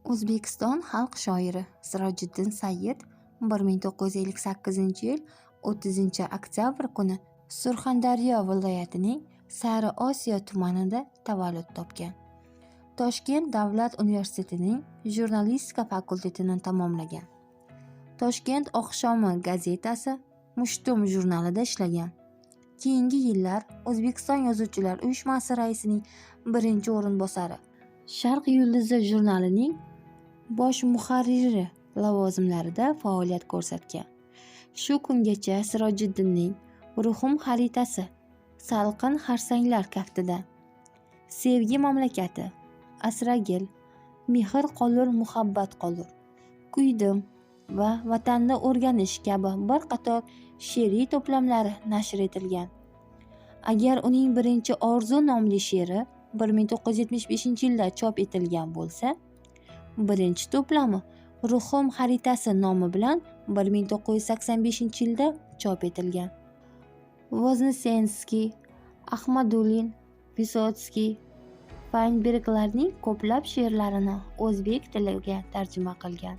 O'zbekiston xalq shoiri Sirojiddin Sayyid 1958-yil 30-oktyabr kuni Surxondaryo viloyatining Sariosiyo tumanida tavallud topgan. Toshkent davlat universitetining jurnalistika fakultetini tamomlagan. Toshkent oqshomi gazetasi Mushtum jurnalida ishlagan. Keyingi yillar O'zbekiston Yozuvchilar uyushmasi raisining birinchi o'rinbosari, Sharq yulduzi jurnalining bosh muharriri lavozimlarida faoliyat ko'rsatgan. Shu kungacha Sirojiddinning Ruhum xaritasi, Salqin xarsanglar kaftida, Sevgi mamlakati, Asragil, Mehr qolur muhabbat qolur, Kuydim va Vatanda o'rganish kabi bir qator she'riy to'plamlari nashr etilgan. Agar uning birinchi Orzu nomli she'ri 1975-yilda chop etilgan bo'lsa, birinchi to'plami Ruhum xaritasi nomi bilan 1985-yilda chop etilgan. Voznesensky, Ahmadulin, Visotskiy, Faynberglarning ko'plab she'rlarini o'zbek tiliga tarjima qilgan.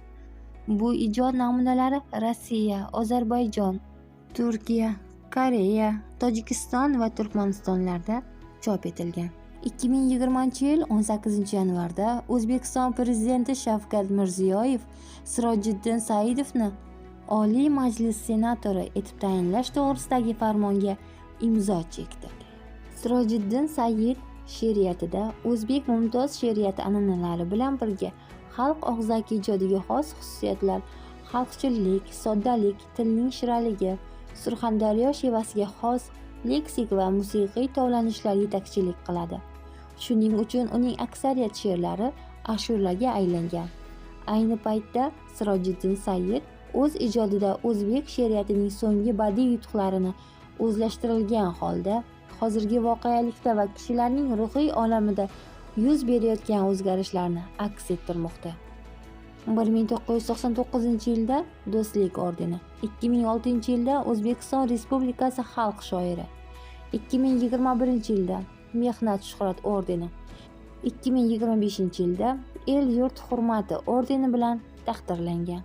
Bu ijod namunalari Rossiya, Ozarbayjon, Turkiya, Koreya, Tojikiston va Turkmanistonlarda chop etilgan. 2020-yil 18-yanvarda O'zbekiston prezidenti Shavkat Mirziyoyev Sirojiddin Sayyidovni Oliy Majlis senatori etib tayinlash to'g'risidagi farmonga imzo chekdi. Sirojiddin Sayyid she'riyatida o'zbek mumtoz she'riyati an'analari bilan birga xalq og'zaki ijodiga xos xususiyatlar, xalqchillik, soddalik, tilning shiraligi, Surxondaryo shevasiga xos leksik va musiqiy tovlanishlar yetakchilik qiladi. Shuning uchun uning aksariyat she'rlari ashuraga aylangan. Ayni paytda Sirojiddin Sayyid o'z ijodida o'zbek she'riyatining so'nggi badiiy yutuqlarini o'zlashtirilgan holda hozirgi voqelikda va kishilarning ruhiy olamida yuz berayotgan o'zgarishlarni aks ettirmoqda. 1999-yilda Do'stlik ordeni, 2006-yilda O'zbekiston Respublikasi xalq shoiri, 2021-yilda Mehnat Shuhrat ordeni, 2025-yilda El-yurt hurmati ordeni bilan taqdirlangan.